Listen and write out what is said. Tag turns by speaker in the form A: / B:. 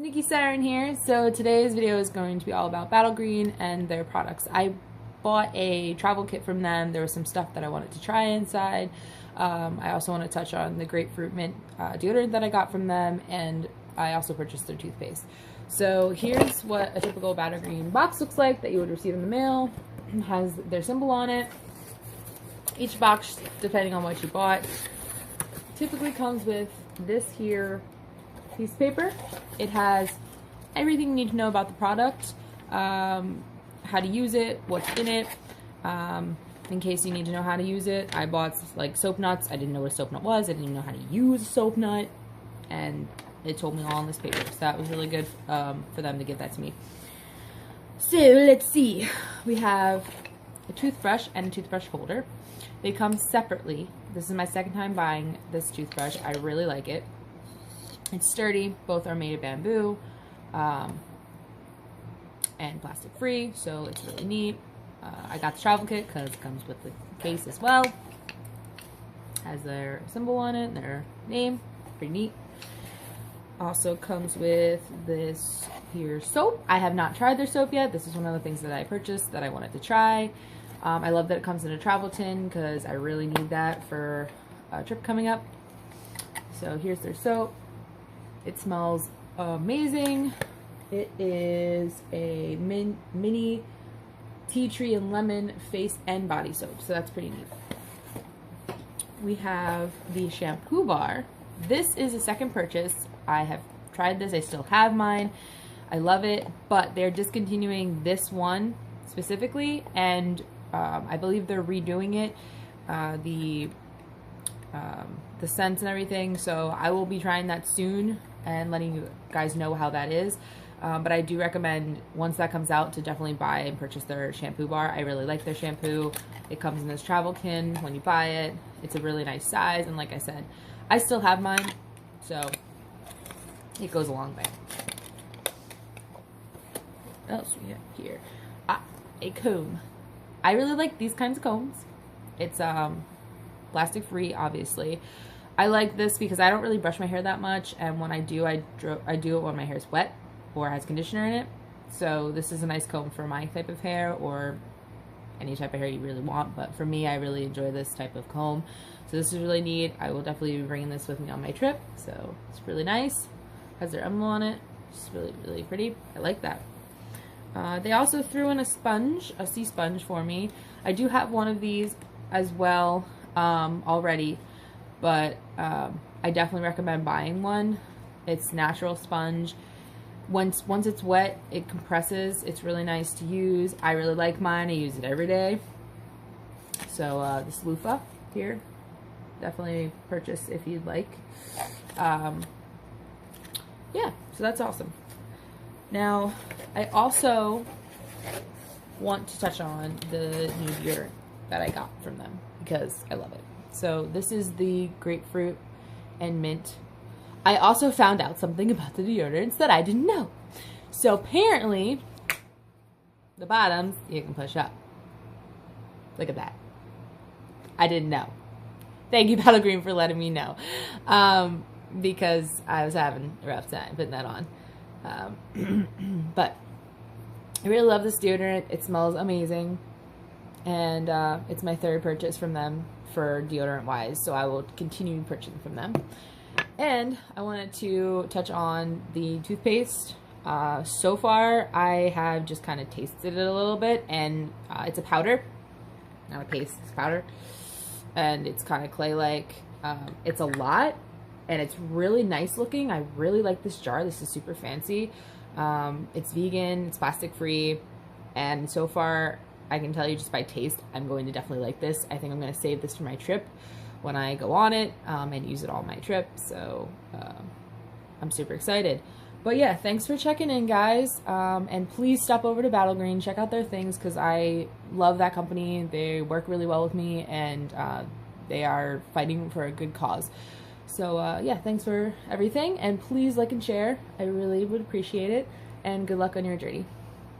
A: Nikki Siren here. So today's video is going to be all about BattleGreen and their products. I bought a travel kit from them. There was some stuff that I wanted to try inside. I also want to touch on the grapefruit mint deodorant that I got from them, and I also purchased their toothpaste. So here's what a typical BattleGreen box looks like that you would receive in the mail. It has their symbol on it. Each box, depending on what you bought, typically comes with this here piece of paper. It has everything you need to know about the product, how to use it, what's in it, in case you need to know how to use it. I bought like soap nuts. I didn't know what a soap nut was. I didn't even know how to use a soap nut, and it told me all on this paper, so that was really good for them to give that to me. So let's see, we have a toothbrush and a toothbrush holder. They come separately. This is my second time buying this toothbrush. I really like it. It's sturdy. Both are made of bamboo and plastic free, so it's really neat. I got the travel kit because it comes with the case as well. Has their symbol on it, their name. Pretty neat. Also comes with this here soap. I have not tried their soap yet. This is one of the things that I purchased that I wanted to try. I love that it comes in a travel tin because I really need that for a trip coming up. So here's their soap. It smells amazing. It is a mini tea tree and lemon face and body soap, so that's pretty neat. We have the shampoo bar. This is a second purchase. I have tried this. I still have mine. I love it, but they're discontinuing this one specifically, and I believe they're redoing it, the scents and everything, so I will be trying that soon and letting you guys know how that is. But I do recommend, once that comes out, to definitely buy and purchase their shampoo bar. I really like their shampoo. It comes in this travel tin when you buy it. It's a really nice size, and like I said, I still have mine, so it goes a long way. What else we have here? A comb. I really like these kinds of combs. It's plastic free, obviously. I like this because I don't really brush my hair that much, and when I do, I do it when my hair is wet or has conditioner in it. So this is a nice comb for my type of hair, or any type of hair you really want, but for me, I really enjoy this type of comb. So this is really neat. I will definitely be bringing this with me on my trip, so it's really nice. Has their emblem on it. It's really, really pretty. I like that. They also threw in a sponge, a sea sponge for me. I do have one of these as well already, but I definitely recommend buying one. It's natural sponge. Once it's wet, it compresses. It's really nice to use. I really like mine. I use it every day. So this loofah here, definitely purchase if you'd like. Yeah, so that's awesome. Now, I also want to touch on the new deodorant that I got from them because I love it. So this is the grapefruit and mint. I also found out something about the deodorants that I didn't know. So apparently, the bottoms you can push up. Look at that. I didn't know. Thank you, BattleGreen, for letting me know. Because I was having a rough time putting that on. But I really love this deodorant. It smells amazing, and it's my third purchase from them for deodorant wise, so I will continue purchasing from them. And I wanted to touch on the toothpaste. So far I have just kind of tasted it a little bit, and it's a powder, not a paste, it's powder, and it's kind of clay like. It's a lot, and it's really nice looking. I really like this jar. This is super fancy. It's vegan, it's plastic free, and so far I can tell you just by taste, I'm going to definitely like this. I think I'm going to save this for my trip when I go on it, and use it all my trip. So I'm super excited. But yeah, thanks for checking in, guys. And please stop over to BattleGreen, check out their things, because I love that company. They work really well with me, and they are fighting for a good cause. So yeah, thanks for everything, and please like and share. I really would appreciate it, and good luck on your journey.